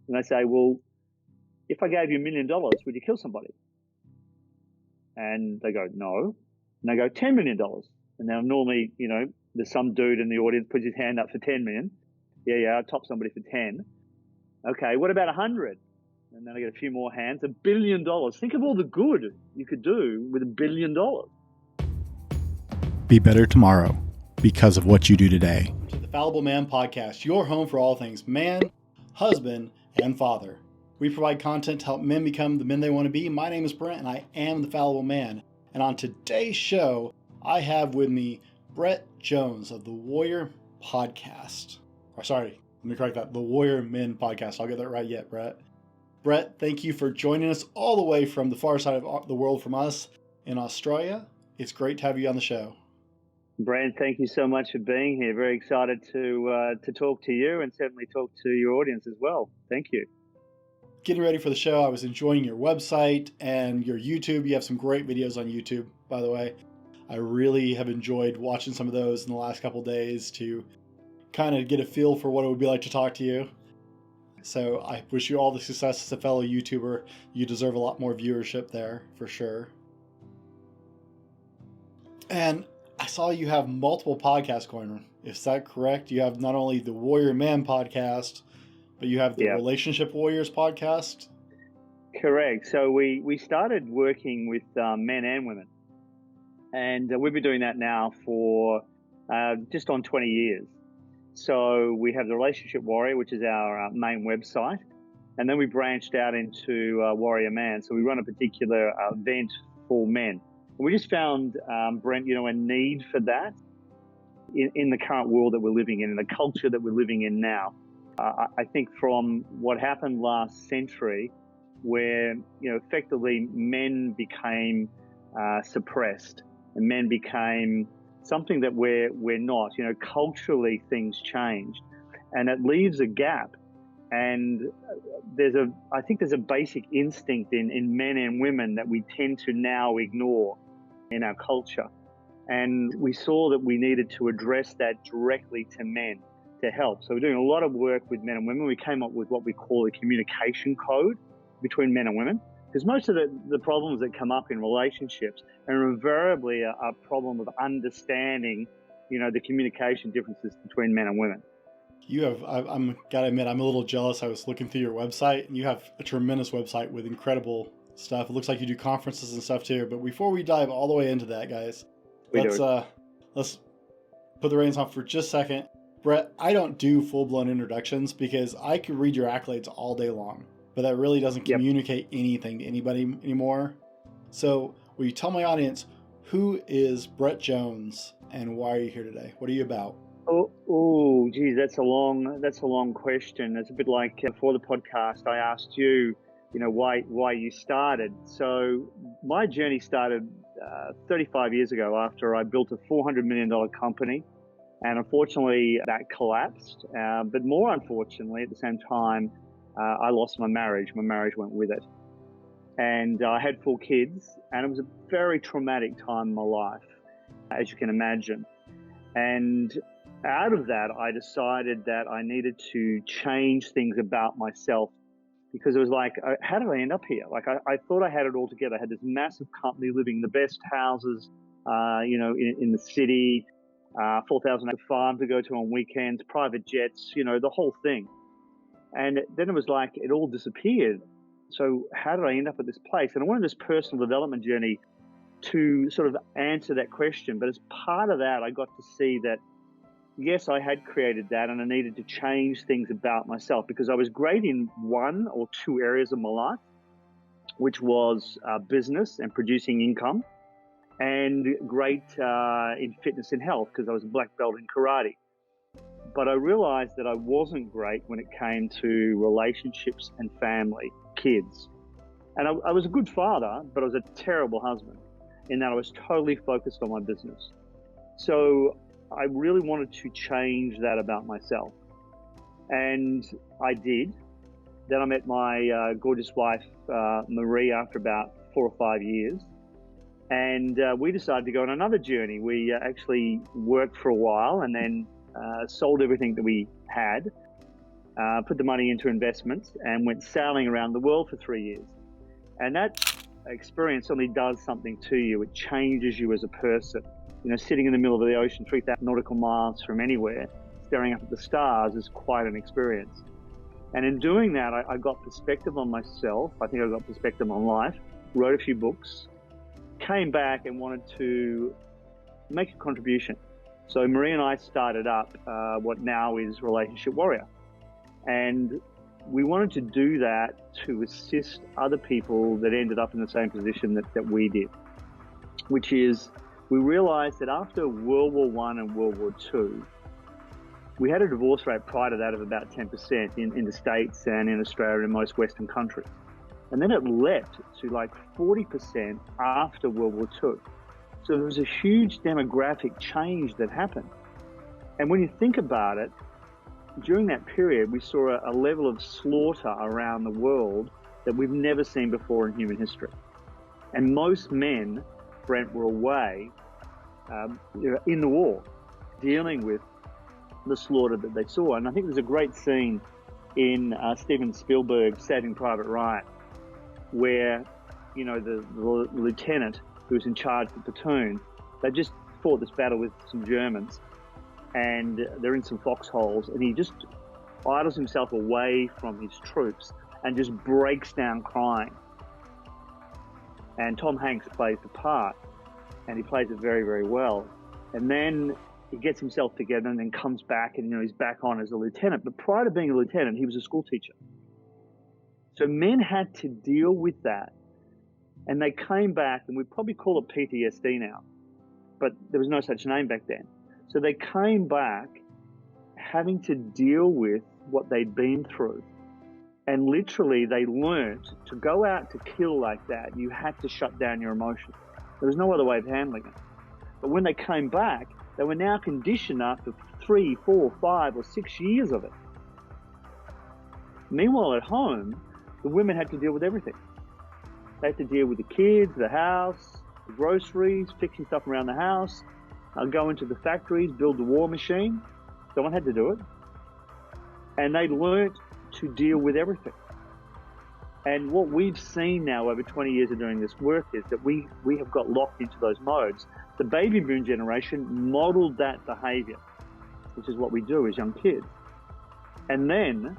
And they say, well, if I gave you $1 million, would you kill somebody? And they go, no. And they go, $10 million. And now normally, there's some dude in the audience puts his hand up for 10 million. Yeah, I'll top somebody for 10. Okay, what about 100? And then I get a few more hands. $1 billion. Think of all the good you could do with $1 billion. Be better tomorrow because of what you do today. To the Fallible Man Podcast, your home for all things man, husband, and father. We provide content to help men become the men they want to be. My name is Brent, and I am the Fallible Man. And on today's show, I have with me Brett Jones of the Warrior Podcast. Or sorry, let me correct that. The Warrior Men Podcast. I'll get that right yet, Brett. Brett, thank you for joining us all the way from the far side of the world from us in Australia. It's great to have you on the show. Brent, thank you so much for being here. Very excited to talk to you and certainly talk to your audience as well. Thank you. Getting ready for the show, I was enjoying your website and your YouTube. You have some great videos on YouTube, by the way. I really have enjoyed watching some of those in the last couple of days to kind of get a feel for what it would be like to talk to you. So I wish you all the success as a fellow YouTuber. You deserve a lot more viewership there, for sure. And I saw you have multiple podcasts going on. Is that correct? You have not only the Warrior Man podcast, but you have the Relationship Warriors podcast? Correct. So we started working with men and women. And we've been doing that now for just on 20 years. So we have the Relationship Warrior, which is our main website. And then we branched out into Warrior Man. So we run a particular event for men. And we just found, Brent, a need for that in the current world that we're living in the culture that we're living in now. I think from what happened last century, where effectively men became suppressed and men became something that we're not. Culturally things changed, and it leaves a gap. And I think there's a basic instinct in men and women that we tend to now ignore in our culture. And we saw that we needed to address that directly to men to help. So we're doing a lot of work with men and women. We came up with what we call a communication code between men and women, because most of the problems that come up in relationships are invariably a problem of understanding, the communication differences between men and women. I'm gotta admit, I'm a little jealous. I was looking through your website, and you have a tremendous website with incredible stuff. It looks like you do conferences and stuff too. But before we dive all the way into that, guys, let's put the reins on for just a second. Brett, I don't do full-blown introductions because I could read your accolades all day long, but that really doesn't communicate anything to anybody anymore. So will you tell my audience, who is Brett Jones and why are you here today? What are you about? Oh, geez, that's a long question. It's a bit like before the podcast, I asked you, why you started. So my journey started 35 years ago after I built a $400 million company. And unfortunately, that collapsed. But more unfortunately, at the same time, I lost my marriage. My marriage went with it. And I had 4 kids, and it was a very traumatic time in my life, as you can imagine. And out of that, I decided that I needed to change things about myself, because it was like, how did I end up here? Like, I thought I had it all together. I had this massive company, living in the best houses, in the city, 4,000 acre farm to go to on weekends, private jets, the whole thing. And then it was like it all disappeared. So how did I end up at this place? And I wanted this personal development journey to sort of answer that question. But as part of that, I got to see that, yes, I had created that, and I needed to change things about myself, because I was great in 1 or 2 areas of my life, which was business and producing income, and great in fitness and health, because I was a black belt in karate. But I realized that I wasn't great when it came to relationships and family, kids. And I was a good father, but I was a terrible husband in that I was totally focused on my business. So I really wanted to change that about myself. And I did. Then I met my gorgeous wife, Marie, after about 4 or 5 years. And we decided to go on another journey. We actually worked for a while and then sold everything that we had put the money into investments, and went sailing around the world for 3 years. And that experience only does something to you. It changes you as a person. You know, sitting in the middle of the ocean, 3,000 nautical miles from anywhere, staring up at the stars is quite an experience. And in doing that, I got perspective on myself. I think I got perspective on life, wrote a few books, came back and wanted to make a contribution. So Marie and I started up what now is Relationship Warrior. And we wanted to do that to assist other people that ended up in the same position that we did, which is we realized that after World War I and World War II, we had a divorce rate prior to that of about 10% in the States and in Australia and most Western countries. And then it leapt to like 40% after World War II. So there was a huge demographic change that happened. And when you think about it, during that period, we saw a level of slaughter around the world that we've never seen before in human history. And most men, Brent, were away in the war, dealing with the slaughter that they saw. And I think there's a great scene in Steven Spielberg's Saving Private Ryan, where, you know, the lieutenant who's in charge of the platoon, they just fought this battle with some Germans, and they're in some foxholes, and he just idles himself away from his troops and just breaks down crying. And Tom Hanks plays the part, and he plays it very, very well. And then he gets himself together and then comes back, and, you know, he's back on as a lieutenant. But prior to being a lieutenant, he was a school teacher. So men had to deal with that. And they came back, and we probably call it PTSD now, but there was no such name back then. So they came back having to deal with what they'd been through. And literally they learnt to go out to kill like that, you had to shut down your emotions. There was no other way of handling it. But when they came back, they were now conditioned after 3, 4, 5, or 6 years of it. Meanwhile, at home, the women had to deal with everything. They had to deal with the kids, the house, the groceries, fixing stuff around the house, go into the factories, build the war machine. Someone had to do it. And they learnt to deal with everything. And what we've seen now over 20 years of doing this work is that we have got locked into those modes. The baby boom generation modeled that behavior, which is what we do as young kids. And then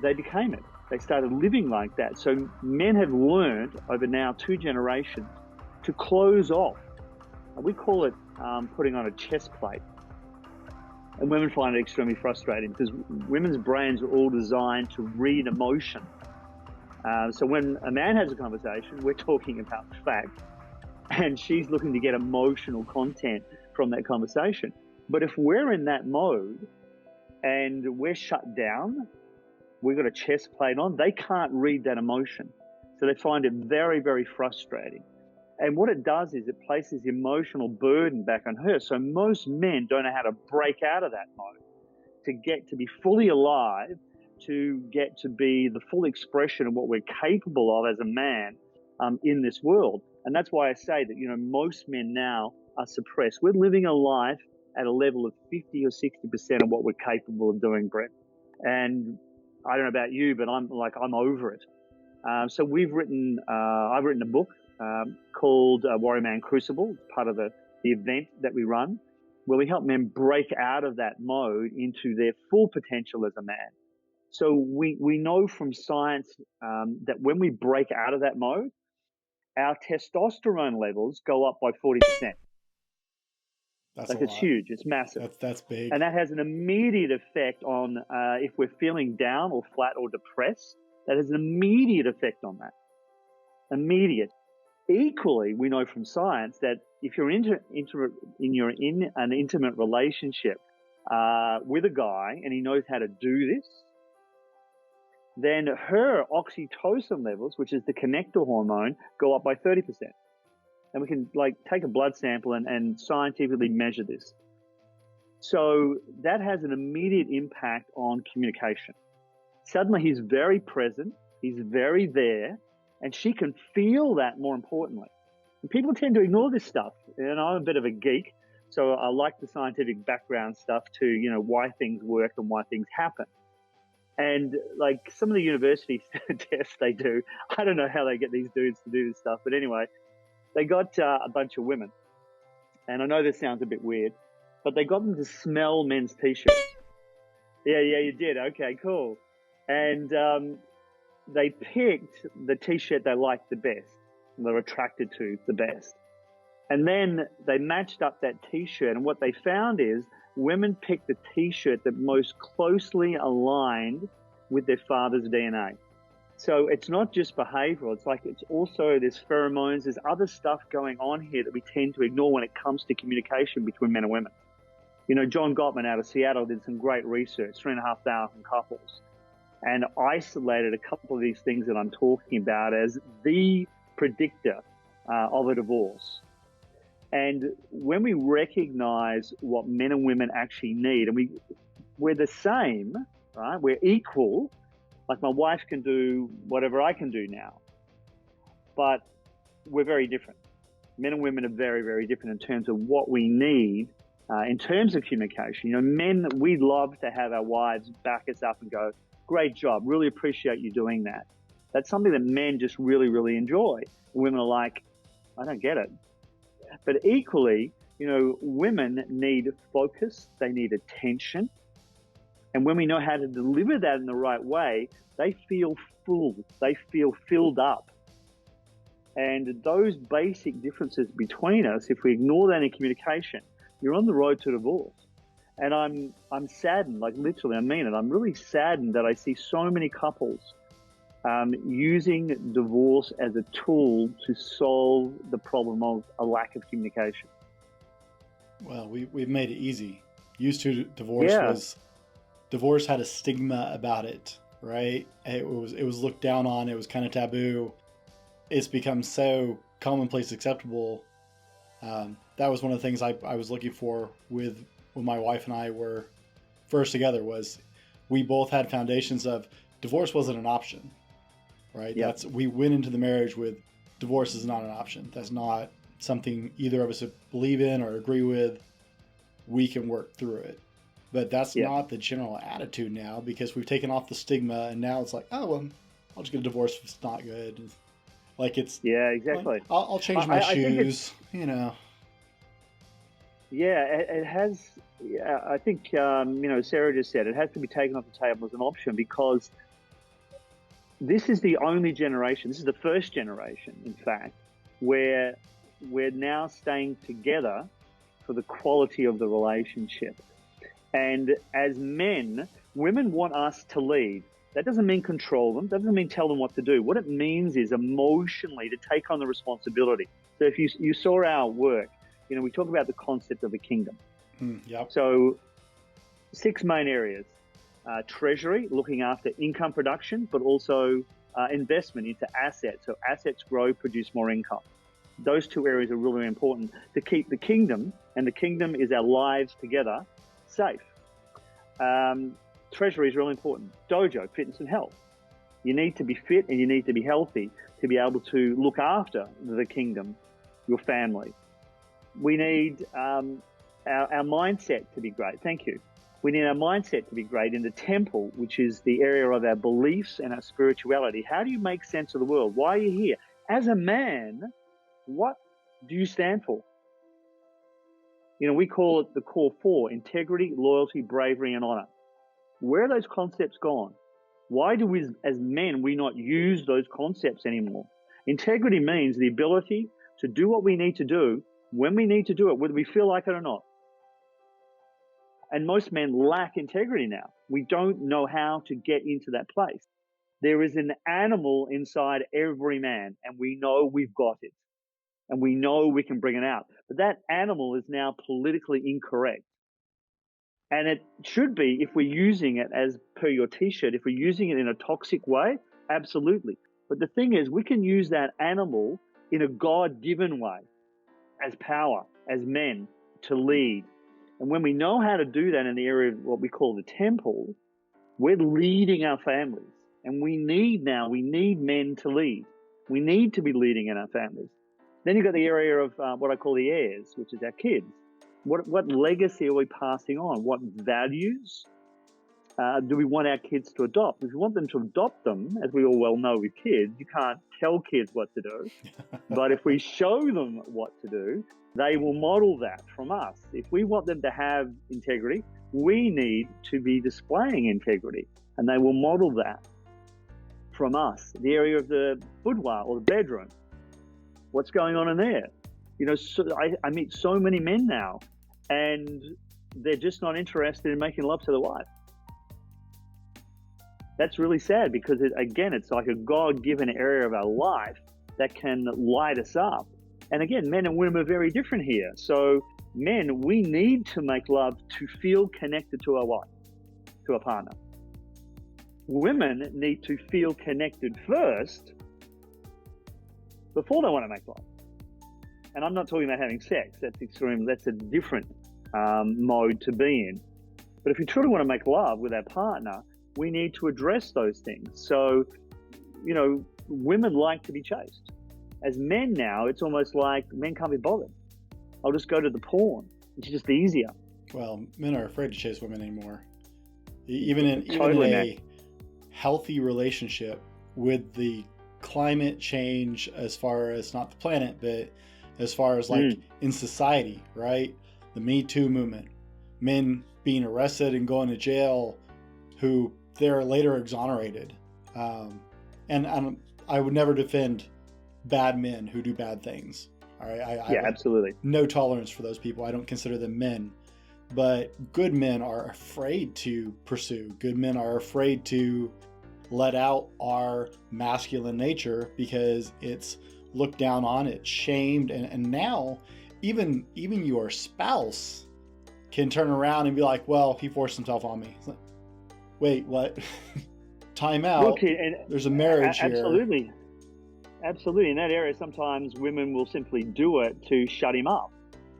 they became it. They started living like that. So men have learned over now 2 generations to close off. We call it putting on a chest plate. And women find it extremely frustrating because women's brains are all designed to read emotion. So when a man has a conversation, we're talking about fact, and she's looking to get emotional content from that conversation. But if we're in that mode and we're shut down, we've got a chest plate on, they can't read that emotion. So they find it very, very frustrating. And what it does is it places emotional burden back on her. So most men don't know how to break out of that mode, to get to be fully alive, to get to be the full expression of what we're capable of as a man in this world. And that's why I say that, you know, most men now are suppressed. We're living a life at a level of 50 or 60% of what we're capable of doing, Brett. And I don't know about you, but I'm over it. So I've written a book called Warrior Man Crucible. It's part of the event that we run, where we help men break out of that mode into their full potential as a man. So we know from science that when we break out of that mode, our testosterone levels go up by 40%. That's like, a it's lot. Huge. It's massive. That's big. And that has an immediate effect on if we're feeling down or flat or depressed. That has an immediate effect on that. Immediate. Equally, we know from science that if you're in an intimate relationship with a guy and he knows how to do this, then her oxytocin levels, which is the connector hormone, go up by 30%. And we can take a blood sample and scientifically measure this. So that has an immediate impact on communication. Suddenly he's very present, he's very there, and she can feel that more importantly. And people tend to ignore this stuff. And I'm a bit of a geek, so I like the scientific background stuff to, why things work and why things happen. And like some of the university tests they do, I don't know how they get these dudes to do this stuff. But anyway, they got a bunch of women. And I know this sounds a bit weird, but they got them to smell men's t-shirts. Yeah, you did. Okay, cool. And they picked the t-shirt they liked the best, and they were attracted to the best. And then they matched up that t-shirt, and what they found is women picked the t-shirt that most closely aligned with their father's DNA. So it's not just behavioral, it's also there's pheromones, there's other stuff going on here that we tend to ignore when it comes to communication between men and women. You know, John Gottman out of Seattle did some great research, 3,500 couples, and isolated a couple of these things that I'm talking about as the predictor of a divorce. And when we recognize what men and women actually need, and we're the same, right? We're equal. Like my wife can do whatever I can do now, but we're very different. Men and women are very, very different in terms of what we need in terms of communication. You know, men, we love to have our wives back us up and go, great job, really appreciate you doing that. That's something that men just really, really enjoy. Women are like, I don't get it. But equally, you know, women need focus, they need attention. And when we know how to deliver that in the right way, they feel full, they feel filled up. And those basic differences between us, if we ignore that in communication, you're on the road to divorce. And I'm saddened, like literally, I mean it. I'm really saddened that I see so many couples using divorce as a tool to solve the problem of a lack of communication. Well, we've made it easy. Used to divorce had a stigma about it, right? It was looked down on. It was kind of taboo. It's become so commonplace acceptable. That was one of the things I was looking for when my wife and I were first together, was we both had foundations of divorce wasn't an option, right? Yep. We went into the marriage with divorce is not an option. That's not something either of us believe in or agree with. We can work through it. But that's not the general attitude now, because we've taken off the stigma, and now it's like, oh, well, I'll just get a divorce if it's not good. Like it's... Yeah, exactly. I'll change my shoes, you know. Yeah, it has... I think, you know, Sarah just said, it has to be taken off the table as an option, because this is the only generation, this is the first generation, in fact, where we're now staying together for the quality of the relationship. And as men, women want us to lead. That doesn't mean control them. That doesn't mean tell them what to do. What it means is emotionally to take on the responsibility. So if you saw our work, you know, we talk about the concept of the kingdom. Yep. So 6 main areas. Treasury, looking after income production, but also investment into assets. So assets grow, produce more income. Those 2 areas are really important to keep the kingdom, and the kingdom is our lives together, safe. Treasury is really important. Dojo, fitness and health. You need to be fit and you need to be healthy to be able to look after the kingdom, your family. We need our mindset to be great. Thank you. We need our mindset to be great in the temple, which is the area of our beliefs and our spirituality. How do you make sense of the world? Why are you here? As a man, what do you stand for? You know, we call it the core 4: integrity, loyalty, bravery, and honor. Where are those concepts gone? Why do we, as men, we not use those concepts anymore? Integrity means the ability to do what we need to do when we need to do it, whether we feel like it or not. And most men lack integrity now. We don't know how to get into that place. There is an animal inside every man, and we know we've got it. And we know we can bring it out. But that animal is now politically incorrect. And it should be, if we're using it as per your t-shirt, if we're using it in a toxic way, absolutely. But the thing is, we can use that animal in a God-given way, as power, as men, to lead. And when we know how to do that in the area of what we call the temple, we're leading our families. And we need men to lead. We need to be leading in our families. Then you've got the area of what I call the heirs, which is our kids. What legacy are we passing on? What values do we want our kids to adopt? If we want them to adopt them, as we all well know with kids, you can't tell kids what to do. But if we show them what to do, they will model that from us. If we want them to have integrity, we need to be displaying integrity, and they will model that from us. The area of the boudoir or the bedroom, what's going on in there? So I meet so many men now, and they're just not interested in making love to the wife. That's really sad, because it's like a God-given area of our life that can light us up. And again, men and women are very different here. So men, we need to make love to feel connected to our wife, to our partner. Women need to feel connected first before they want to make love. And I'm not talking about having sex. That's extreme. That's a different mode to be in. But if we truly want to make love with our partner, we need to address those things. So, women like to be chased. As men now, it's almost like men can't be bothered. I'll just go to the porn. It's just easier. Well, men are afraid to chase women anymore. Even in Totally, a healthy relationship with the climate change, as far as not the planet, but as far as in society, right? The Me Too movement, men being arrested and going to jail, who they're later exonerated. And I would never defend bad men who do bad things. All right. I absolutely. No tolerance for those people. I don't consider them men. But good men are afraid to pursue. Good men are afraid to let out our masculine nature, because it's looked down on, it's shamed, and now even your spouse can turn around and be like, well, he forced himself on me. It's like, wait, what? Time out. Look, and there's a marriage here. Absolutely. In that area, sometimes women will simply do it to shut him up.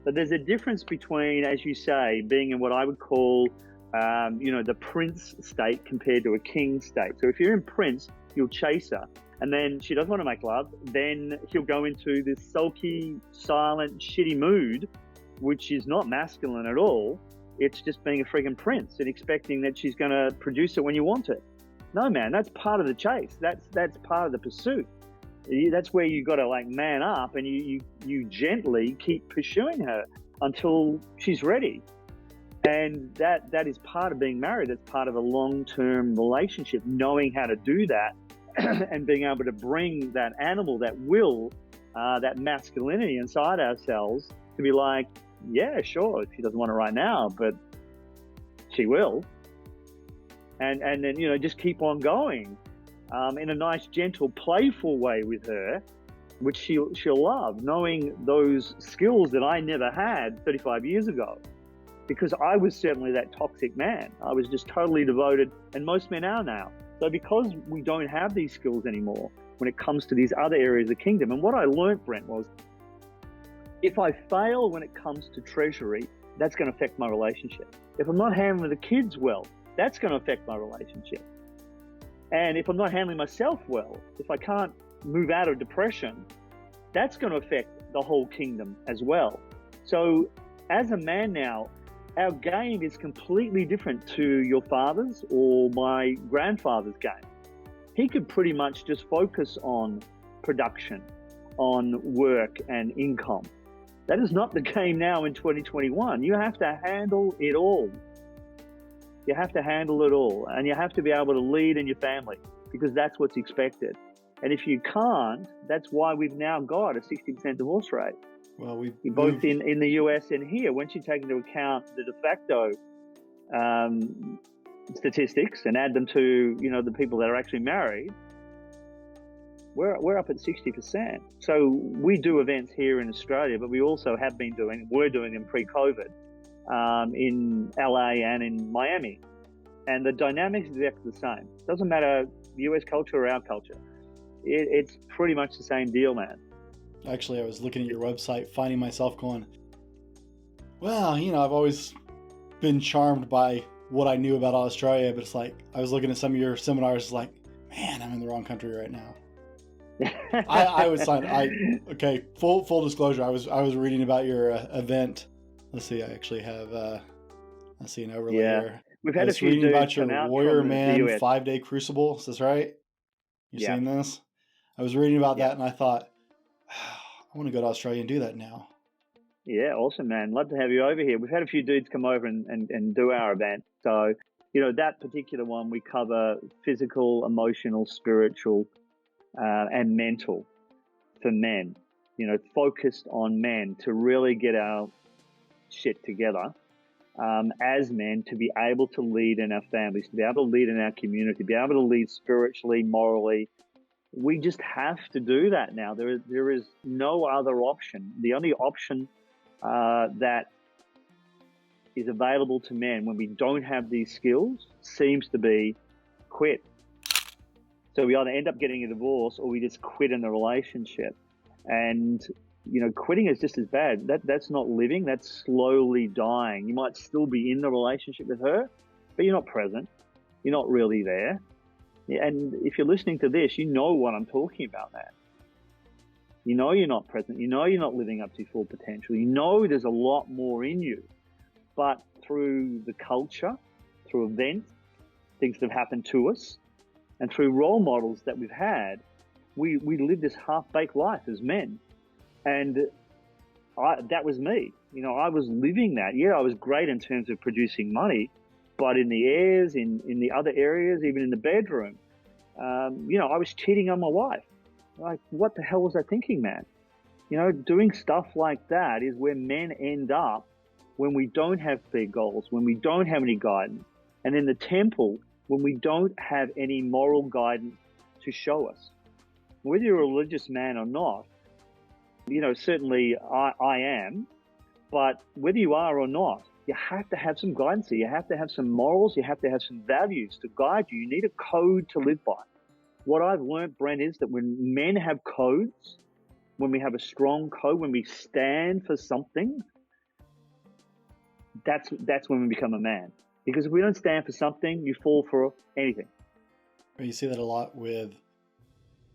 But there's a difference between, as you say, being in what I would call, the prince state compared to a king state. So if you're in prince, you'll chase her. And then she doesn't want to make love. Then he'll go into this sulky, silent, shitty mood, which is not masculine at all. It's just being a freaking prince and expecting that she's going to produce it when you want it. No, man, that's part of the chase. That's part of the pursuit. That's where you got to man up, and you gently keep pursuing her until she's ready. And that is part of being married. That's part of a long-term relationship, knowing how to do that and being able to bring that animal, that will, that masculinity inside ourselves to be like, yeah, sure, she doesn't want it right now, but she will. And then, just keep on going in a nice, gentle, playful way with her, which she'll love, knowing those skills that I never had 35 years ago, because I was certainly that toxic man. I was just totally devoted, and most men are now. So because we don't have these skills anymore when it comes to these other areas of the kingdom, and what I learned, Brent, was if I fail when it comes to treasury, that's going to affect my relationship. If I'm not handling the kids well, that's going to affect my relationship. And if I'm not handling myself well, if I can't move out of depression, that's going to affect the whole kingdom as well. So as a man now, our game is completely different to your father's or my grandfather's game. He could pretty much just focus on production, on work and income. That is not the game now in 2021. You have to handle it all. You have to handle it all, and you have to be able to lead in your family, because that's what's expected. And if you can't, that's why we've now got a 60% divorce rate. Well, we've both in the US and here. Once you take into account the de facto statistics and add them to the people that are actually married, we're up at 60%. So we do events here in Australia, but we also we're doing them pre-COVID in LA and in Miami. And the dynamics is exactly the same. Doesn't matter US culture or our culture. It's pretty much the same deal, man. Actually, I was looking at your website, finding myself going, well, I've always been charmed by what I knew about Australia, but it's like, I was looking at some of your seminars, it's like, man, I'm in the wrong country right now. I was okay, full disclosure, I was reading about your event. Let's see, I actually have, I see an overlay here. We've I had a was few reading dudes about your come out Warrior from the Man US. 5-day crucible. Is this right? You Yeah. seen this? I was reading about Yeah. that and I thought, I want to go to Australia and do that now. Yeah, awesome, man. Love to have you over here. We've had a few dudes come over and do our event. So, that particular one, we cover physical, emotional, spiritual, and mental for men, focused on men to really get our shit together as men, to be able to lead in our families, to be able to lead in our community, to be able to lead spiritually, morally. We just have to do that now. There is no other option. The only option that is available to men when we don't have these skills seems to be quit. So we either end up getting a divorce or we just quit in the relationship. And, quitting is just as bad. That's not living, that's slowly dying. You might still be in the relationship with her, but you're not present. You're not really there. And if you're listening to this, you know what I'm talking about, man. You know you're not present. You know you're not living up to your full potential. You know there's a lot more in you. But through the culture, through events, things that have happened to us, and through role models that we've had, we live this half-baked life as men. And that was me. I was living that. Yeah, I was great in terms of producing money, but in the airs, in the other areas, even in the bedroom, I was cheating on my wife. Like, what the hell was I thinking, man? Doing stuff like that is where men end up when we don't have clear goals, when we don't have any guidance. And in the temple, when we don't have any moral guidance to show us. Whether you're a religious man or not, certainly I am, but whether you are or not, you have to have some guidance. You have to have some morals. You have to have some values to guide you. You need a code to live by. What I've learned, Brent, is that when men have codes, when we have a strong code, when we stand for something, that's when we become a man. Because if we don't stand for something, you fall for anything. You see that a lot with,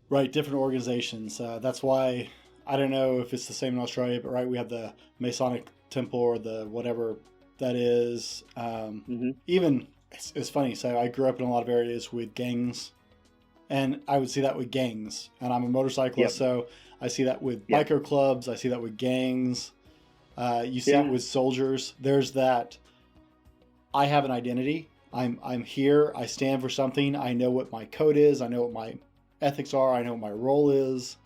different organizations. That's why, I don't know if it's the same in Australia, but we have the Masonic Temple or the whatever that is. Even, it's funny, so I grew up in a lot of areas with gangs, and I would see that with gangs. And I'm a motorcyclist, so I see that with biker clubs, I see that with gangs. You see it with soldiers. There's that, I have an identity. I'm here. I stand for something. I know what my code is. I know what my ethics are. I know what my role is.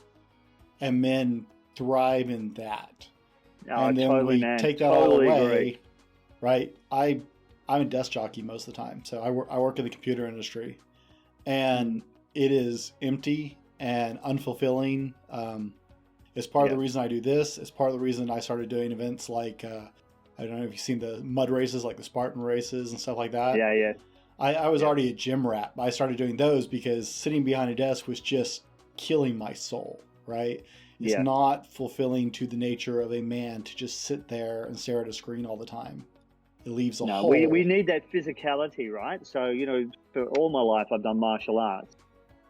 And men thrive in that. And then totally, we man. take that Totally all away, agree. right? I'm a desk jockey most of the time. So I work in the computer industry. And it is empty and unfulfilling. It's part of the reason I do this. It's part of the reason I started doing events like, I don't know if you've seen the mud races, like the Spartan races and stuff like that. Yeah. I was already a gym rat, but I started doing those because sitting behind a desk was just killing my soul, right? It's not fulfilling to the nature of a man to just sit there and stare at a screen all the time. It leaves a hole. We need that physicality, right? So, for all my life, I've done martial arts.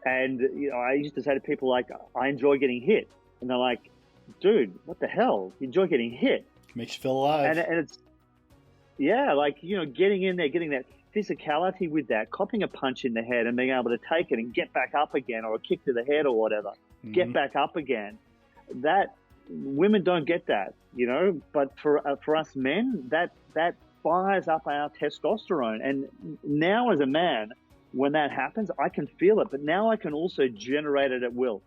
And, I used to say to people like, I enjoy getting hit. And they're like, dude, what the hell? You enjoy getting hit? Makes you feel alive. And it's, getting in there, getting that physicality with that, copping a punch in the head and being able to take it and get back up again, or a kick to the head or whatever, get back up again. That, women don't get that, but for us men, that fires up our testosterone. And now as a man, when that happens, I can feel it, but now I can also generate it at will.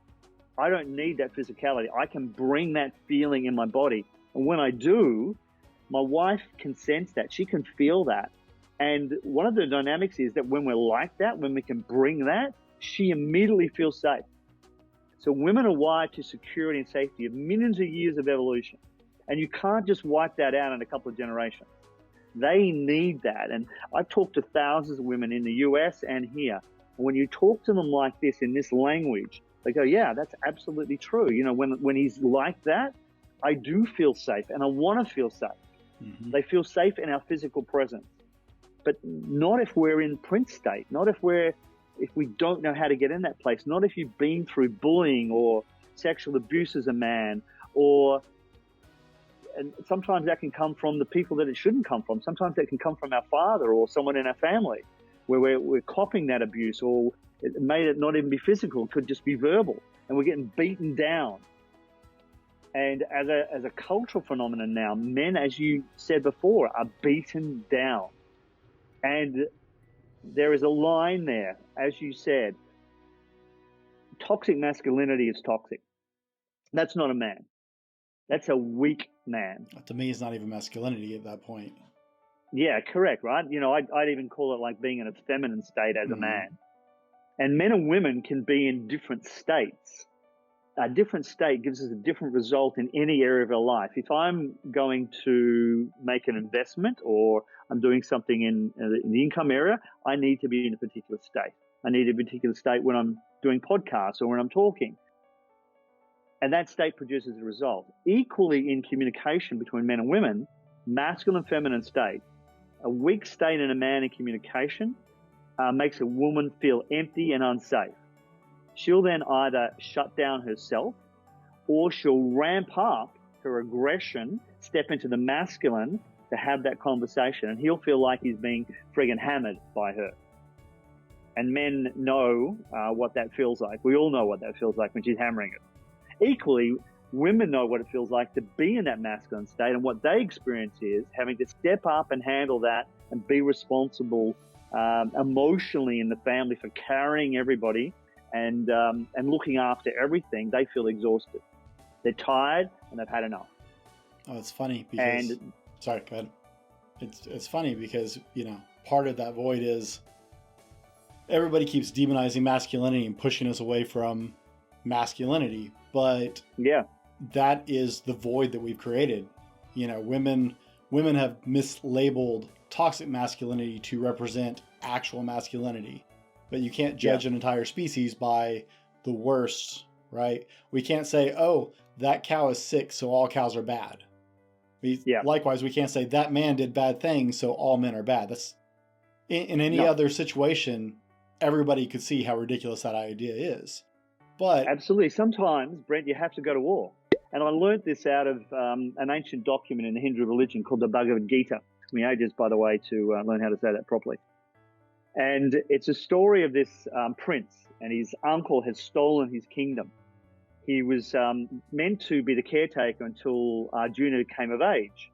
I don't need that physicality. I can bring that feeling in my body. And when I do, my wife can sense that. She can feel that. And one of the dynamics is that when we're like that, when we can bring that, she immediately feels safe. So women are wired to security and safety of millions of years of evolution. And you can't just wipe that out in a couple of generations. They need that. And I've talked to thousands of women in the US and here. And when you talk to them like this, in this language, they go, yeah, that's absolutely true. When he's like that, I do feel safe and I want to feel safe. They feel safe in our physical presence, but not if we're in print state, not if we don't know how to get in that place, not if you've been through bullying or sexual abuse as a man, or and sometimes that can come from the people that it shouldn't come from. Sometimes that can come from our father or someone in our family where we're copying that abuse, or it made it not even be physical. It could just be verbal, and we're getting beaten down. And as a cultural phenomenon now, men, as you said before, are beaten down. And there is a line there, as you said, toxic masculinity is toxic. That's not a man. That's a weak man. To me, it's not even masculinity at that point. Yeah, correct, right? I'd even call it like being in a feminine state as a man. And men and women can be in different states. A different state gives us a different result in any area of our life. If I'm going to make an investment or I'm doing something in the income area, I need to be in a particular state. I need a particular state when I'm doing podcasts or when I'm talking. And that state produces a result. Equally in communication between men and women, masculine and feminine state, a weak state in a man in communication makes a woman feel empty and unsafe. She'll then either shut down herself or she'll ramp up her aggression, step into the masculine to have that conversation, and he'll feel like he's being friggin' hammered by her. And men know what that feels like. We all know what that feels like when she's hammering it. Equally, women know what it feels like to be in that masculine state, and what they experience is having to step up and handle that and be responsible emotionally in the family for carrying everybody and looking after everything. They feel exhausted. They're tired and they've had enough. Oh, it's funny because... Sorry, go ahead. It's funny because, part of that void is everybody keeps demonizing masculinity and pushing us away from masculinity. But yeah, that is the void that we've created. Women have mislabeled toxic masculinity to represent actual masculinity. But you can't judge an entire species by the worst, right? We can't say, oh, that cow is sick, so all cows are bad. Likewise, we can't say that man did bad things, so all men are bad. That's in any other situation, everybody could see how ridiculous that idea is. But absolutely. Sometimes, Brent, you have to go to war. And I learned this out of an ancient document in the Hindu religion called the Bhagavad Gita. It took me ages, by the way, to learn how to say that properly. And it's a story of this prince, and his uncle has stolen his kingdom. He was meant to be the caretaker until Arjuna came of age.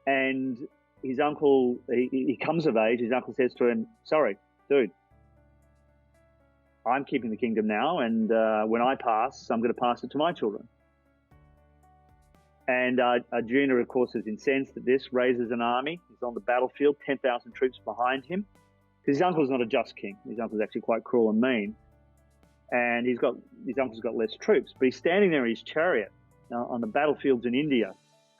And his uncle, he comes of age, his uncle says to him, sorry, dude, I'm keeping the kingdom now, and when I pass, I'm going to pass it to my children. And Arjuna, of course, is incensed at this, raises an army. He's on the battlefield, 10,000 troops behind him. Because his uncle's not a just king. His uncle's actually quite cruel and mean. And his uncle's got less troops. But he's standing there in his chariot on the battlefields in India.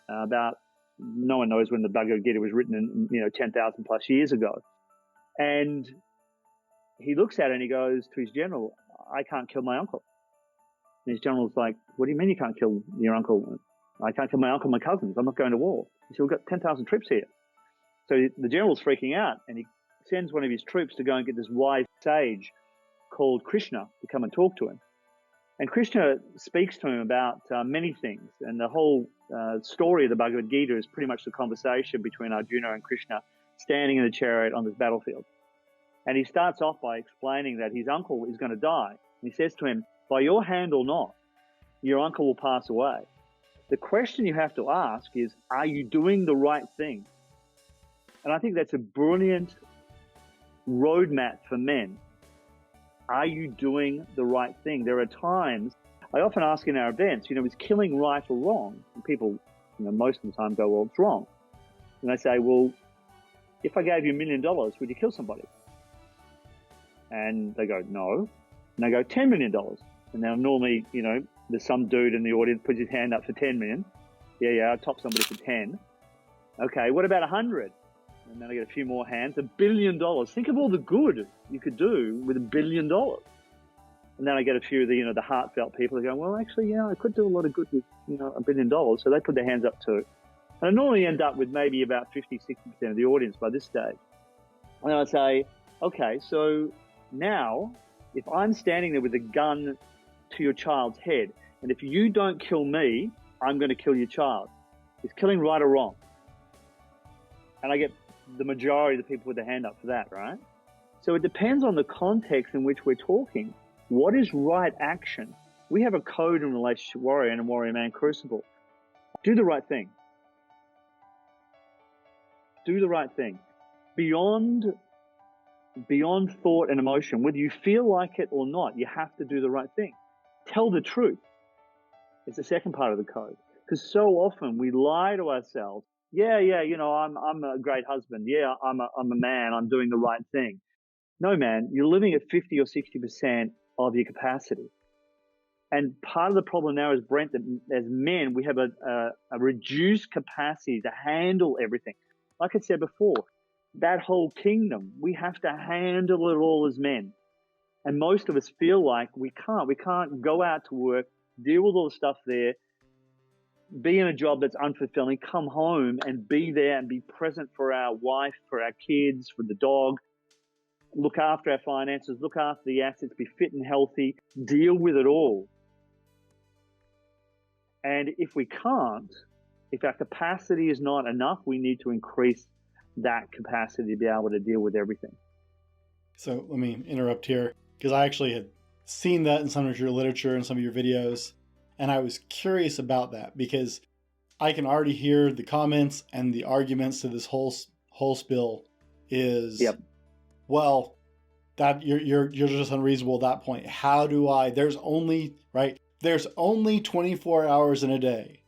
No one knows when the Bhagavad Gita was written, 10,000 plus years ago. And he looks at it and he goes to his general, I can't kill my uncle. And his general's like, what do you mean you can't kill your uncle? I can't kill my uncle and my cousins. I'm not going to war. He said, we've got 10,000 troops here. So the general's freaking out, and he sends one of his troops to go and get this wise sage called Krishna to come and talk to him. And Krishna speaks to him about many things. And the whole story of the Bhagavad Gita is pretty much the conversation between Arjuna and Krishna standing in the chariot on this battlefield. And he starts off by explaining that his uncle is going to die. And he says to him, by your hand or not, your uncle will pass away. The question you have to ask is, are you doing the right thing? And I think that's a brilliant roadmap for men. Are you doing the right thing? There are times, I often ask in our events, is killing right or wrong? And people, most of the time go, well, it's wrong. And I say, well, if I gave you $1 million, would you kill somebody? And they go, no. And I go, $10 million. And now normally, there's some dude in the audience puts his hand up for 10 million. Yeah, I'll top somebody for 10. Okay, what about 100? And then I get a few more hands. $1 billion. Think of all the good you could do with $1 billion. And then I get a few of the heartfelt people who go, well, actually, I could do a lot of good with, $1 billion. So they put their hands up too. And I normally end up with maybe about 50, 60% of the audience by this stage. And I say, okay, so now if I'm standing there with a gun to your child's head, and if you don't kill me, I'm going to kill your child. Is killing right or wrong? And I get the majority of the people with their hand up for that, right? So it depends on the context in which we're talking. What is right action? We have a code in Relationship Warrior and in Warrior Man Crucible. Do the right thing. Do the right thing. Beyond thought and emotion, whether you feel like it or not, you have to do the right thing. Tell the truth. It's the second part of the code. Because so often we lie to ourselves. Yeah, I'm a great husband. Yeah, I'm a man. I'm doing the right thing. No, man, you're living at 50 or 60% of your capacity. And part of the problem now is, Brent, that as men, we have a reduced capacity to handle everything. Like I said before, that whole kingdom, we have to handle it all as men. And most of us feel like we can't. We can't go out to work, deal with all the stuff there, be in a job that's unfulfilling, come home and be there and be present for our wife, for our kids, for the dog, look after our finances, look after the assets, be fit and healthy, deal with it all. And if we can't, if our capacity is not enough, we need to increase that capacity to be able to deal with everything. So let me interrupt here, because I actually had seen that in some of your literature and some of your videos, and I was curious about that because I can already hear the comments and the arguments to this whole spill is, yep. Well, that you're just unreasonable at that point. How do I? There's only 24 hours in a day,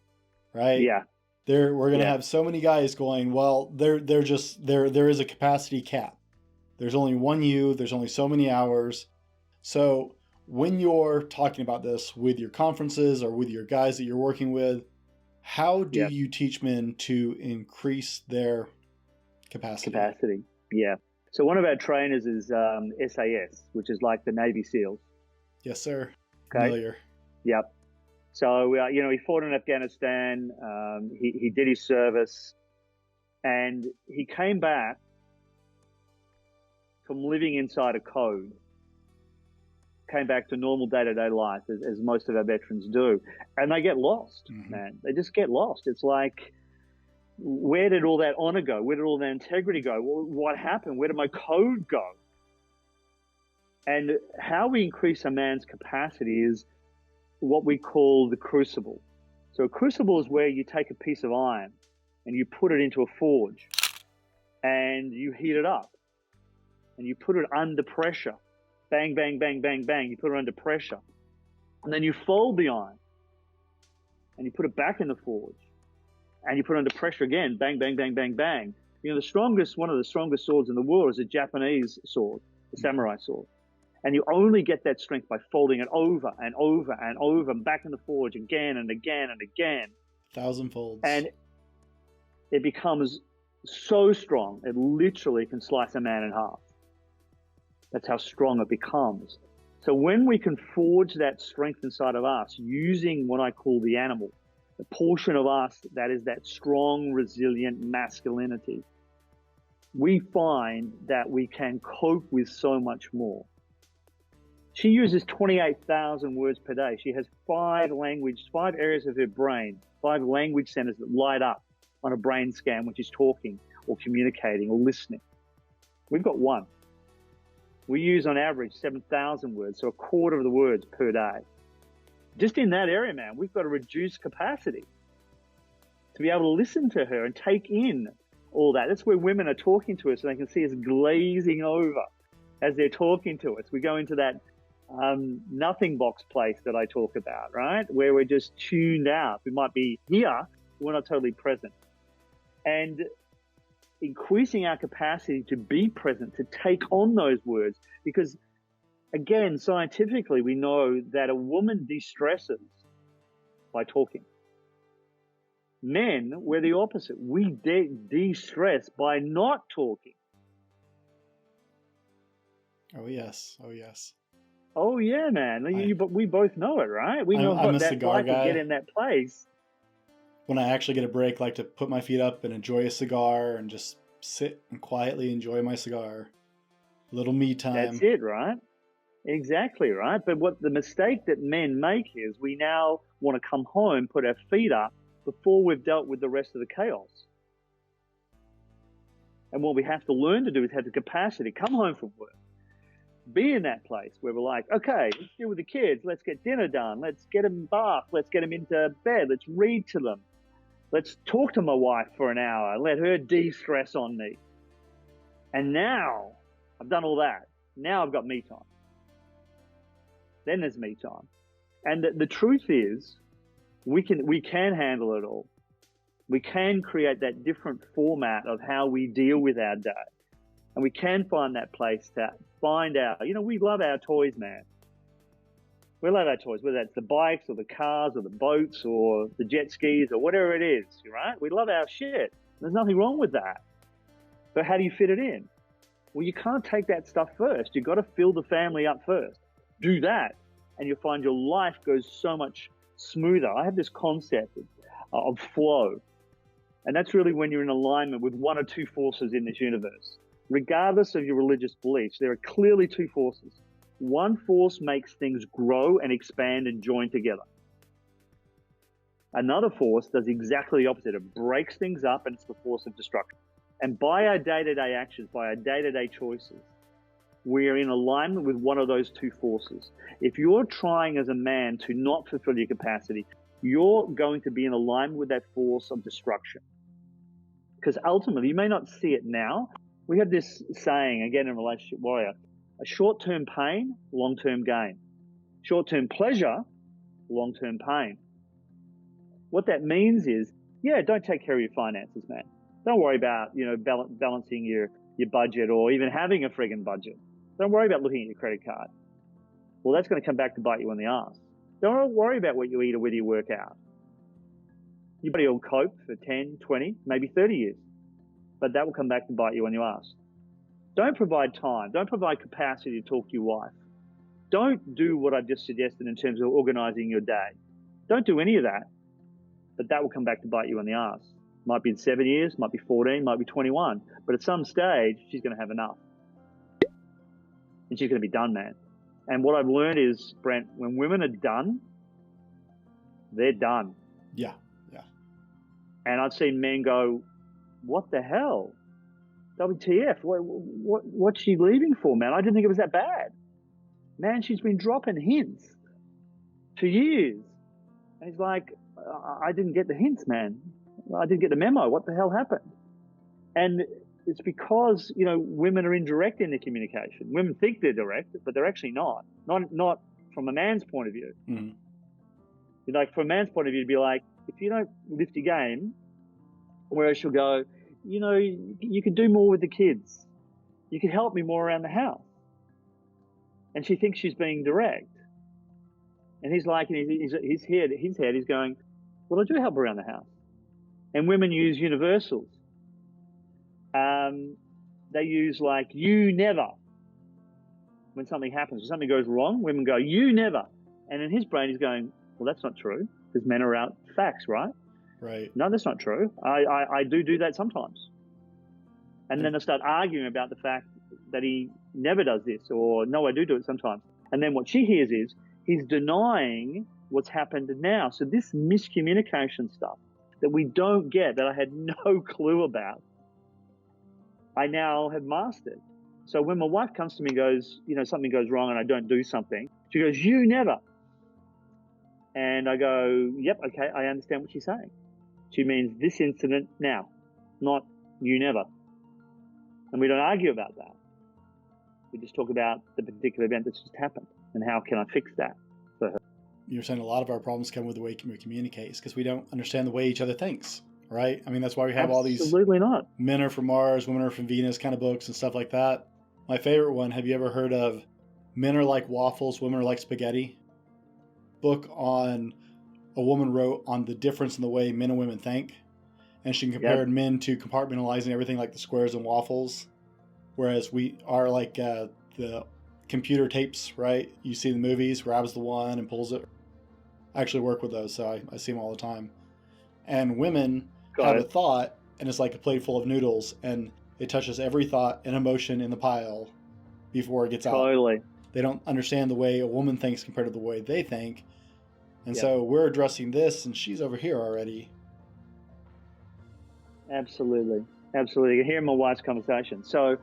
right? Yeah. We're going to have so many guys going, well, there is a capacity cap. There's only one you, there's only so many hours. So when you're talking about this with your conferences or with your guys that you're working with, how do you teach men to increase their capacity? Yeah. So one of our trainers is SAS, which is like the Navy SEALs. Yes, sir. Okay. Familiar. Yep. So, he fought in Afghanistan. He did his service, and he came back from living inside a code, came back to normal day-to-day life, as most of our veterans do. And they get lost, man. They just get lost. It's like, where did all that honor go? Where did all that integrity go? What happened? Where did my code go? And how we increase a man's capacity is what we call the crucible. So a crucible is where you take a piece of iron and you put it into a forge and you heat it up and you put it under pressure. Bang, bang, bang, bang, bang. You put it under pressure. And then you fold the iron and you put it back in the forge and you put it under pressure again. Bang, bang, bang, bang, bang. One of the strongest swords in the world is a Japanese sword, a samurai sword. And you only get that strength by folding it over and over and over and back in the forge again and again and again. 1,000 folds. And it becomes so strong, it literally can slice a man in half. That's how strong it becomes. So when we can forge that strength inside of us using what I call the animal, the portion of us that is that strong, resilient masculinity, we find that we can cope with so much more. She uses 28,000 words per day. She has 5 areas of her brain, 5 language centers that light up on a brain scan when she's talking or communicating or listening. We've got 1. We use on average 7,000 words, so a quarter of the words per day. Just in that area, man, we've got a reduced capacity to be able to listen to her and take in all that. That's where women are talking to us and they can see us glazing over as they're talking to us. We go into that nothing box place that I talk about, right? Where we're just tuned out. We might be here, but we're not totally present. And increasing our capacity to be present, to take on those words, because again, scientifically, we know that a woman de-stresses by talking. Men, we're the opposite. We de-stress by not talking. Oh, yes. Oh, yes. Oh, yeah, man. We both know it, right? We know I'm what a that cigar like to guy. get in that place. When I actually get a break, I like to put my feet up and enjoy a cigar and just sit and quietly enjoy my cigar. Little me time. That's it, right? Exactly, right? But what the mistake that men make is we now want to come home, put our feet up, before we've dealt with the rest of the chaos. And what we have to learn to do is have the capacity to come home from work, be in that place where we're like, okay, let's deal with the kids. Let's get dinner done. Let's get them bathed. Let's get them into bed. Let's read to them. Let's talk to my wife for an hour. Let her de-stress on me. And now I've done all that. Now I've got me time. Then there's me time. And the truth is, we can handle it all. We can create that different format of how we deal with our day. And we can find that place to find out, we love our toys, man. We love our toys, whether that's the bikes or the cars or the boats or the jet skis or whatever it is, right? We love our shit. There's nothing wrong with that. But how do you fit it in? Well, you can't take that stuff first. You've got to fill the family up first. Do that, and you'll find your life goes so much smoother. I have this concept of flow, and that's really when you're in alignment with one or two forces in this universe. Regardless of your religious beliefs, there are clearly two forces. One force makes things grow and expand and join together. Another force does exactly the opposite. It breaks things up, and it's the force of destruction. And by our day-to-day actions, by our day-to-day choices, we are in alignment with one of those two forces. If you're trying as a man to not fulfill your capacity, you're going to be in alignment with that force of destruction. Because ultimately, you may not see it now. We have this saying, again, in Relationship Warrior, a short-term pain, long-term gain. Short-term pleasure, long-term pain. What that means is, don't take care of your finances, man. Don't worry about, balancing your budget or even having a friggin' budget. Don't worry about looking at your credit card. Well, that's going to come back to bite you in the ass. Don't worry about what you eat or whether you work out. Your body will cope for 10, 20, maybe 30 years. But that will come back to bite you in the ass. Don't provide time. Don't provide capacity to talk to your wife. Don't do what I've just suggested in terms of organizing your day. Don't do any of that. But that will come back to bite you in the ass. Might be in 7 years, might be 14, might be 21. But at some stage, she's going to have enough. And she's going to be done, man. And what I've learned is, Brent, when women are done, they're done. Yeah. And I've seen men go, what the hell? WTF? What's she leaving for, man? I didn't think it was that bad. Man, she's been dropping hints for years. And he's like, I didn't get the hints, man. I didn't get the memo. What the hell happened? And it's because, women are indirect in their communication. Women think they're direct, but they're actually not. Not from a man's point of view. Mm-hmm. Like, from a man's point of view, it'd be like, if you don't lift your game, whereas she'll go, you could do more with the kids. You could help me more around the house. And she thinks she's being direct. And he's like, in his head, he's going, well, I do help around the house. And women use universals. They use like, you never. When something happens, when something goes wrong, women go, you never. And in his brain, he's going, well, that's not true. Because men are out facts, right? Right. No, that's not true. I do that sometimes. And then they start arguing about the fact that he never does this, or no, I do it sometimes. And then what she hears is he's denying what's happened now. So this miscommunication stuff that we don't get, that I had no clue about, I now have mastered. So when my wife comes to me and goes, something goes wrong and I don't do something, she goes, you never. And I go, yep, okay, I understand what she's saying. She means this incident now, not you never. And we don't argue about that. We just talk about the particular event that's just happened and how can I fix that for her. You're saying a lot of our problems come with the way we communicate because we don't understand the way each other thinks, right? I mean, that's why we have all these Absolutely not. Men are from Mars, Women are from Venus kind of books and stuff like that. My favorite one, have you ever heard of Men Are Like Waffles, Women Are Like Spaghetti? Book on a woman wrote on the difference in the way men and women think, and she compared men to compartmentalizing everything like the squares and waffles, whereas we are like the computer tapes, right? You see the movies, grabs the one and pulls it. I actually work with those, so I see them all the time. And women have a thought, and it's like a plate full of noodles, and it touches every thought and emotion in the pile before it gets out. Totally. They don't understand the way a woman thinks compared to the way they think. And so we're addressing this, and she's over here already. Absolutely. Absolutely. You hear my wife's conversation. So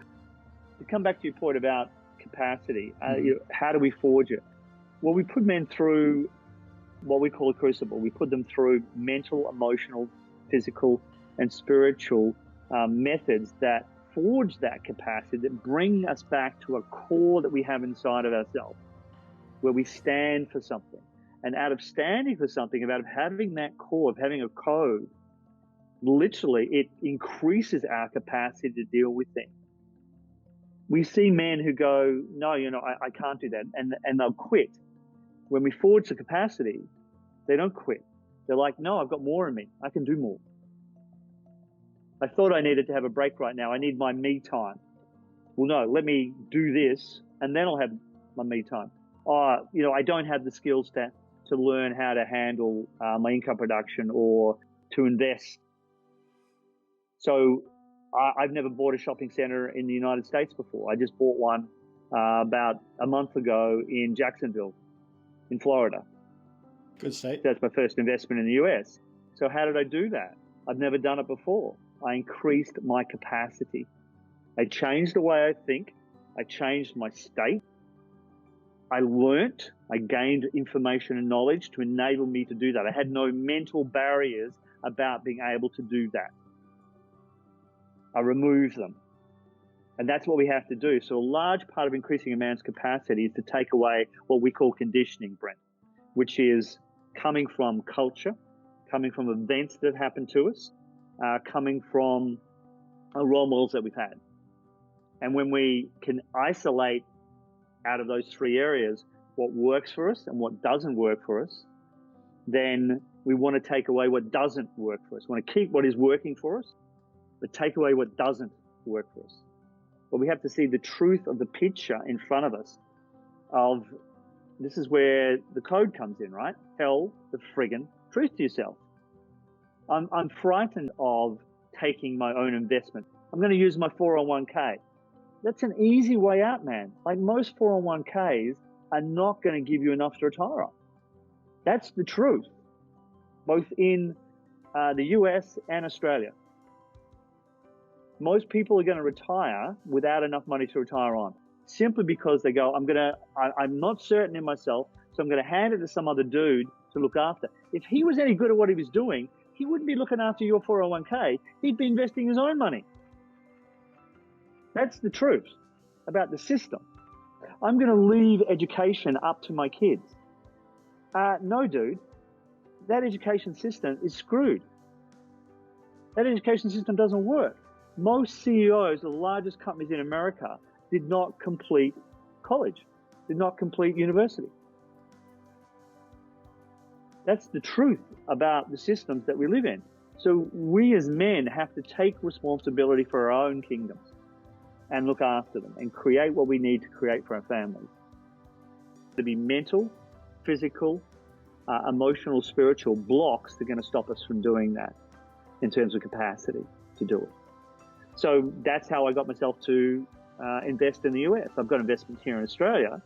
to come back to your point about capacity, how do we forge it? Well, we put men through what we call a crucible. We put them through mental, emotional, physical, and spiritual methods that forge that capacity, that bring us back to a core that we have inside of ourselves, where we stand for something. And out of standing for something, out of having that core, of having a code, literally it increases our capacity to deal with things. We see men who go, no, I can't do that. And they'll quit. When we forge the capacity, they don't quit. They're like, no, I've got more in me. I can do more. I thought I needed to have a break right now. I need my me time. Well, no, let me do this and then I'll have my me time. I don't have the skills to learn how to handle my income production or to invest. So I've never bought a shopping center in the United States before. I just bought one about a month ago in Jacksonville, in Florida. Good state. That's my first investment in the US. So how did I do that? I've never done it before. I increased my capacity. I changed the way I think. I changed my state. I gained information and knowledge to enable me to do that. I had no mental barriers about being able to do that. I removed them. And that's what we have to do. So a large part of increasing a man's capacity is to take away what we call conditioning, Brent, which is coming from culture, coming from events that have happened to us, coming from role models that we've had. And when we can isolate out of those three areas what works for us and what doesn't work for us, then we want to take away what doesn't work for us. We want to keep what is working for us, but take away what doesn't work for us. But we have to see the truth of the picture in front of us of this is where the code comes in, right? Tell the friggin' truth to yourself. I'm frightened of taking my own investment. I'm going to use my 401k. That's an easy way out, man. Like most 401ks are not going to give you enough to retire on. That's the truth, both in the US and Australia. Most people are going to retire without enough money to retire on, simply because they go, I'm not certain in myself, so I'm going to hand it to some other dude to look after. If he was any good at what he was doing, he wouldn't be looking after your 401k. He'd be investing his own money. That's the truth about the system. I'm going to leave education up to my kids. No, dude. That education system is screwed. That education system doesn't work. Most CEOs of the largest companies in America did not complete college, did not complete university. That's the truth about the systems that we live in. So we as men have to take responsibility for our own kingdoms and look after them and create what we need to create for our families. To be mental, physical, emotional, spiritual blocks that are going to stop us from doing that in terms of capacity to do it. So that's how I got myself to invest in the US. I've got investments here in Australia.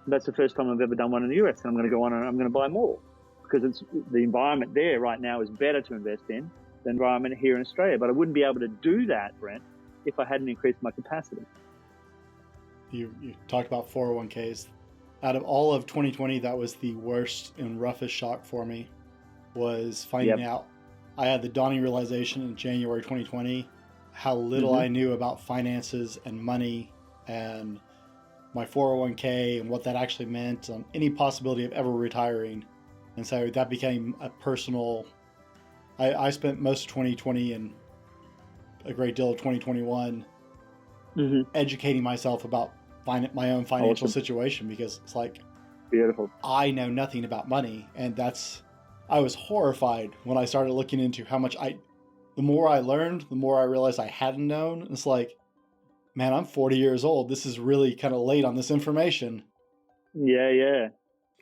That's the first time I've ever done one in the US, and I'm going to go on and I'm going to buy more because the environment there right now is better to invest in than the environment here in Australia. But I wouldn't be able to do that, Brent, if I hadn't increased my capacity. You talked about 401ks. Out of all of 2020, that was the worst and roughest shock for me, was finding out. I had the dawning realization in January 2020 how little I knew about finances and money and my 401k and what that actually meant on any possibility of ever retiring. And so that became a personal... I spent most of 2020 and a great deal of 2021 educating myself about my own financial situation, because it's like, beautiful. I know nothing about money, and I was horrified when I started looking into how much the more I learned, the more I realized I hadn't known. It's like, man, I'm 40 years old. This is really kind of late on this information. Yeah.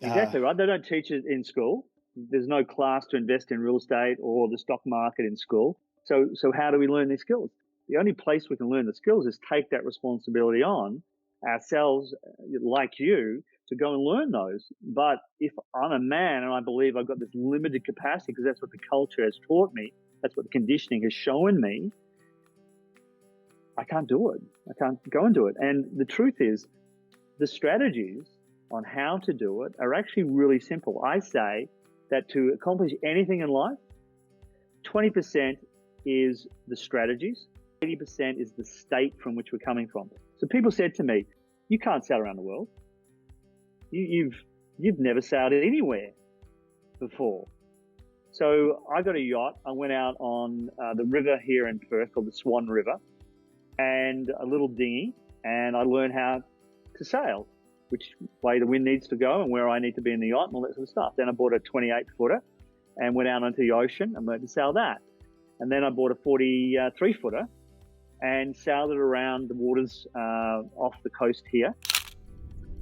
Exactly right. They don't teach it in school. There's no class to invest in real estate or the stock market in school. So how do we learn these skills? The only place we can learn the skills is take that responsibility on ourselves, like you, to go and learn those. But if I'm a man and I believe I've got this limited capacity because that's what the culture has taught me, that's what the conditioning has shown me, I can't do it. I can't go and do it. And the truth is, the strategies on how to do it are actually really simple. I say that to accomplish anything in life, 20% is the strategies, 80% is the state from which we're coming from. So people said to me, you can't sail around the world. You've never sailed anywhere before. So I got a yacht. I went out on the river here in Perth called the Swan River, and a little dinghy, and I learned how to sail, which way the wind needs to go and where I need to be in the yacht and all that sort of stuff. Then I bought a 28-footer and went out onto the ocean and learned to sail that. And then I bought a 43-footer and sailed it around the waters off the coast here.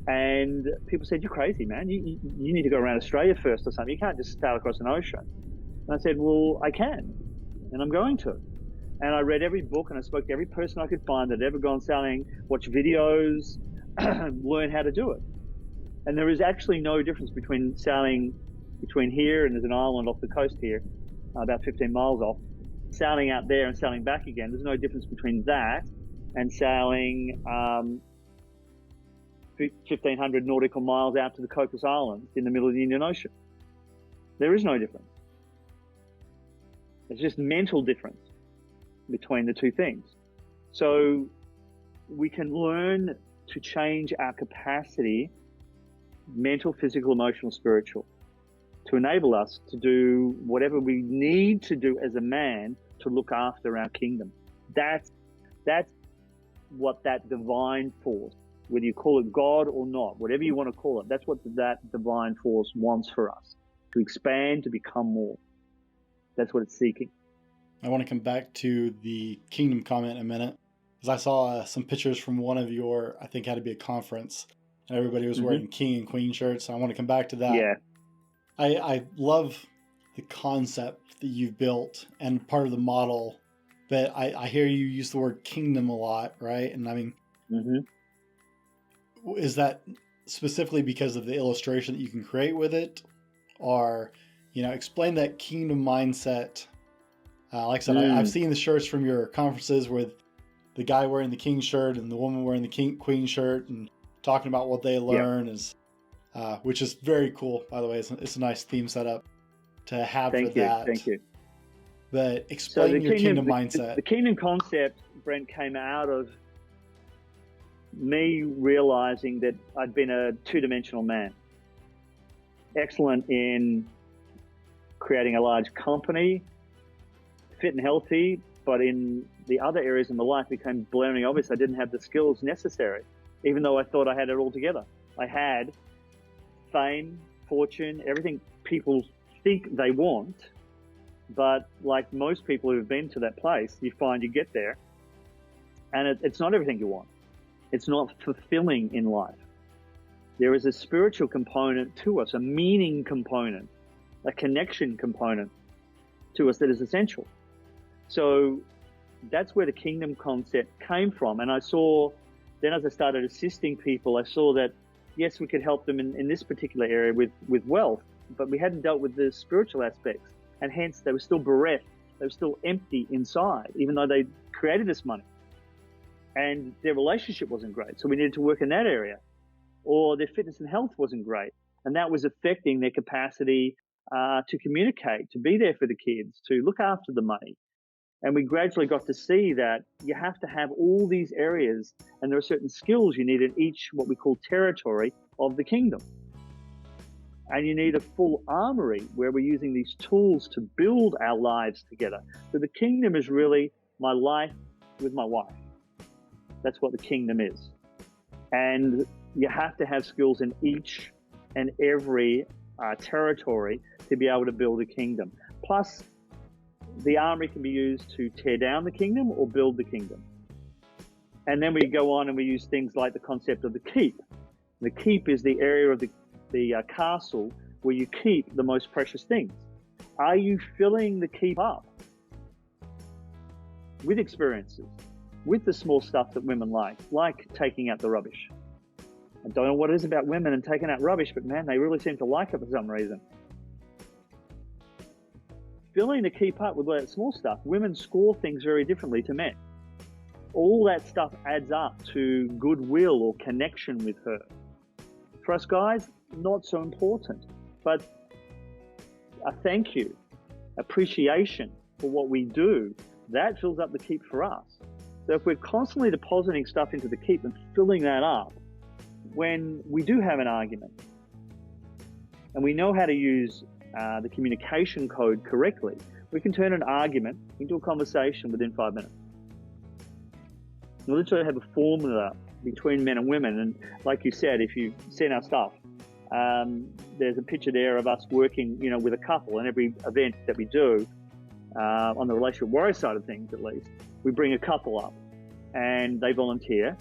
And people said, you're crazy, man. You need to go around Australia first or something. You can't just sail across an ocean. And I said, well, I can, and I'm going to. And I read every book and I spoke to every person I could find that had ever gone sailing, watched videos, learn how to do it. And there is actually no difference between sailing between here and there's an island off the coast here, about 15 miles off, sailing out there and sailing back again. There's no difference between that and sailing 1,500 nautical miles out to the Cocos Islands in the middle of the Indian Ocean. There is no difference. It's just mental difference between the two things. So we can learn to change our capacity, mental, physical, emotional, spiritual, to enable us to do whatever we need to do as a man to look after our kingdom. That's what that divine force, whether you call it God or not, whatever you want to call it, that's what that divine force wants for us, to expand, to become more. That's what it's seeking. I want to come back to the kingdom comment in a minute, because I saw some pictures from one of your, I think it had to be a conference, and everybody was wearing king and queen shirts. I want to come back to that. Yeah. I love the concept that you've built and part of the model, but I hear you use the word kingdom a lot, right? And I mean, is that specifically because of the illustration that you can create with it? Or, explain that kingdom mindset. Like I said, I've seen the shirts from your conferences with the guy wearing the king shirt and the woman wearing the queen shirt and talking about what they learn which is very cool, by the way. It's a nice theme setup to have for that. Thank you. But explain your kingdom mindset. The kingdom concept, Brent, came out of me realizing that I'd been a two-dimensional man. Excellent in creating a large company, fit and healthy, but in the other areas of my life it became glaringly obvious I didn't have the skills necessary, even though I thought I had it all together. I had fame, fortune, everything people think they want, but like most people who've been to that place, you find you get there and it's not everything you want. It's not fulfilling in life. There is a spiritual component to us, a meaning component, a connection component to us that is essential. So that's where the kingdom concept came from. And I saw, then as I started assisting people, I saw that, yes, we could help them in this particular area with wealth, but we hadn't dealt with the spiritual aspects. And hence they were still bereft. They were still empty inside, even though they created this money. And their relationship wasn't great. So we needed to work in that area. Or their fitness and health wasn't great. And that was affecting their capacity to communicate, to be there for the kids, to look after the money. And we gradually got to see that you have to have all these areas, and there are certain skills you need in each what we call territory of the kingdom. And you need a full armory where we're using these tools to build our lives together. So the kingdom is really my life with my wife. That's what the kingdom is. And you have to have skills in each and every territory to be able to build a kingdom. Plus, the armory can be used to tear down the kingdom or build the kingdom. And then we go on and we use things like the concept of the keep. The keep is the area of the castle where you keep the most precious things. Are you filling the keep up with experiences, with the small stuff that women like taking out the rubbish, I don't know what it is about women and taking out rubbish, but man, they really seem to like it for some reason. Feeling to keep up with all that small stuff. Women score things very differently to men. All that stuff adds up to goodwill or connection with her. For us guys, not so important, but a thank you, appreciation for what we do, that fills up the keep for us. So if we're constantly depositing stuff into the keep and filling that up, when we do have an argument and we know how to use the communication code correctly, we can turn an argument into a conversation within 5 minutes. We literally have a formula between men and women. And like you said, if you've seen our stuff, there's a picture there of us working, with a couple. And every event that we do, on the relationship warrior side of things at least, we bring a couple up and they volunteer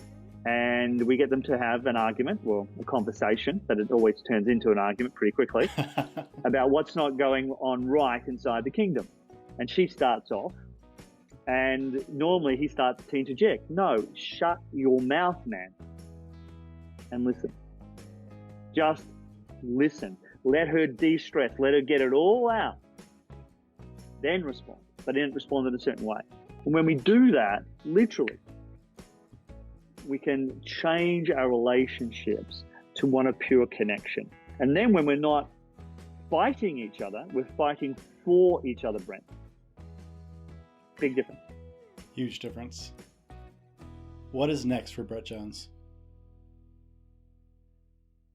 and we get them to have an argument, well, a conversation, but it always turns into an argument pretty quickly, about what's not going on right inside the kingdom. And she starts off, and normally he starts to interject. No, shut your mouth, man, and listen. Just listen. Let her de-stress. Let her get it all out. Then respond. But then respond in a certain way. And when we do that, literally, we can change our relationships to one of pure connection. And then when we're not fighting each other, we're fighting for each other, Brent. Big difference. Huge difference. What is next for Brett Jones?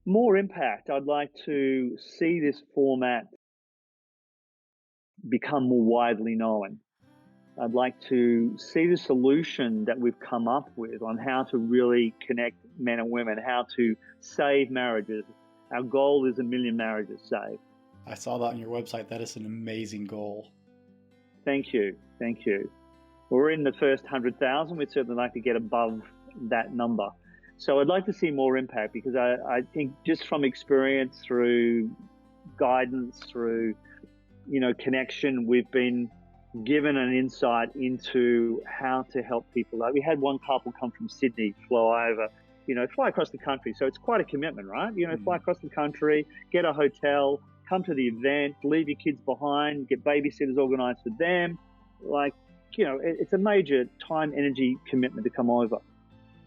More impact. I'd like to see this format become more widely known. I'd like to see the solution that we've come up with on how to really connect men and women, how to save marriages. Our goal is 1 million marriages saved. I saw that on your website. That is an amazing goal. Thank you. Thank you. We're in the first 100,000. We'd certainly like to get above that number. So I'd like to see more impact because I think just from experience, through guidance, through, connection, we've been given an insight into how to help people. Like we had one couple come from Sydney, fly across the country. So it's quite a commitment, right? Fly across the country, get a hotel, come to the event, leave your kids behind, get babysitters organized for them. It's a major time, energy commitment to come over.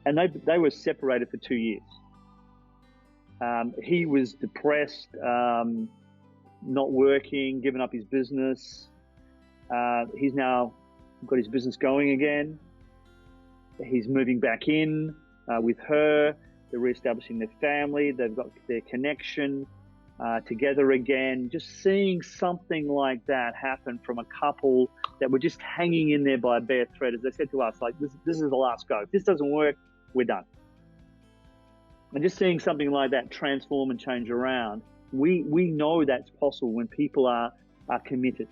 And they were separated for 2 years. He was depressed, not working, giving up his business. He's now got his business going again. He's moving back in with her. They're reestablishing their family. They've got their connection together again. Just seeing something like that happen from a couple that were just hanging in there by a bare thread. As they said to us, this is the last go. If this doesn't work, we're done. And just seeing something like that transform and change around, we know that's possible when people are committed.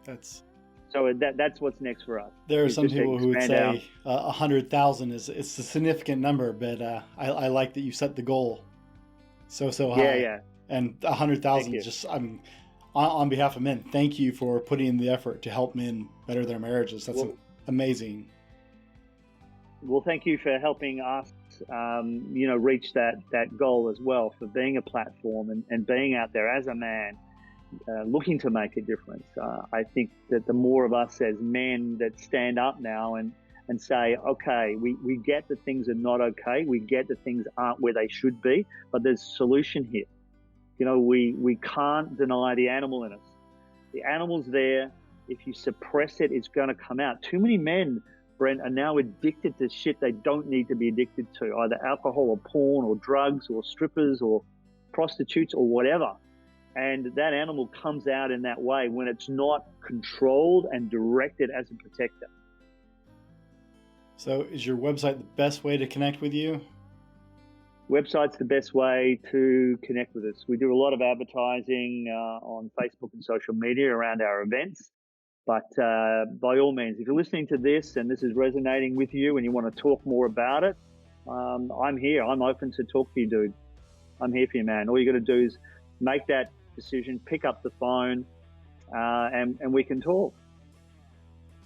That's what's next for us. There are some people who would say 100,000 is a significant number, but I like that you set the goal so high. Yeah. And 100,000 is just, on behalf of men, thank you for putting in the effort to help men better their marriages. That's amazing. Well, thank you for helping us, reach that goal as well, for being a platform and being out there as a man, looking to make a difference. I think that the more of us as men that stand up now and say, okay, we get that things are not okay. We get that things aren't where they should be, but there's a solution here. We can't deny the animal in us. The animal's there. If you suppress it, it's going to come out. Too many men, Brent, are now addicted to shit they don't need to be addicted to, either alcohol or porn or drugs or strippers or prostitutes or whatever. And that animal comes out in that way when it's not controlled and directed as a protector. So is your website the best way to connect with you? Website's the best way to connect with us. We do a lot of advertising on Facebook and social media around our events. But by all means, if you're listening to this and this is resonating with you and you want to talk more about it, I'm here. I'm open to talk to you, dude. I'm here for you, man. All you got to do is make that decision, pick up the phone, and we can talk.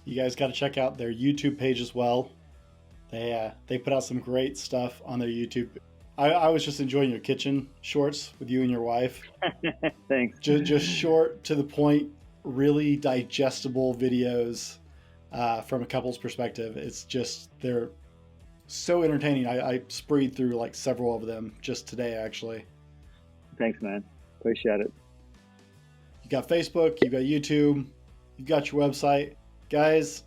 You guys got to check out their YouTube page as well. They put out some great stuff on their YouTube. I was just enjoying your kitchen shorts with you and your wife. Thanks. Just short, to the point, really digestible videos from a couple's perspective. It's just, they're so entertaining. I spreed through like several of them just today, actually. Thanks, man. Appreciate it. You got Facebook, you got YouTube, you got your website. Guys,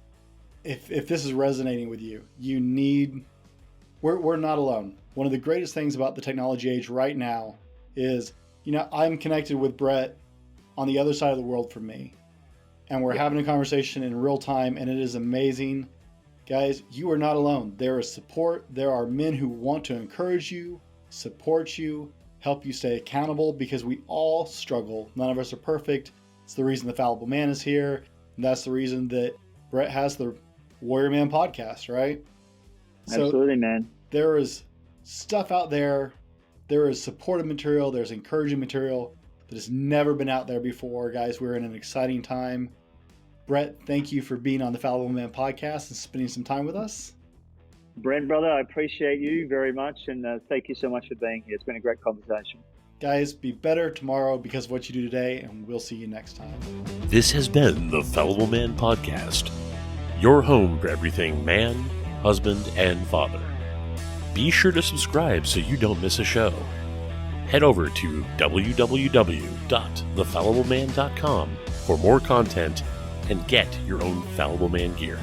if this is resonating with you, we're not alone. One of the greatest things about the technology age right now is, I'm connected with Brett on the other side of the world from me. And we're having a conversation in real time, and it is amazing. Guys, you are not alone. There is support. There are men who want to encourage you, support you, help you stay accountable, because we all struggle. None of us are perfect. It's the reason the Fallible Man is here. And that's the reason that Brett has the Warrior Man podcast, right? Absolutely, man. There is stuff out there. There is supportive material. There's encouraging material that has never been out there before. Guys, we're in an exciting time. Brett, thank you for being on the Fallible Man podcast and spending some time with us. Brent, brother, I appreciate you very much, and thank you so much for being here. It's been a great conversation. Guys, be better tomorrow because of what you do today, and we'll see you next time. This has been the Fallible Man podcast, your home for everything man, husband, and father. Be sure to subscribe so you don't miss a show. Head over to www.thefallibleman.com for more content and get your own Fallible Man gear.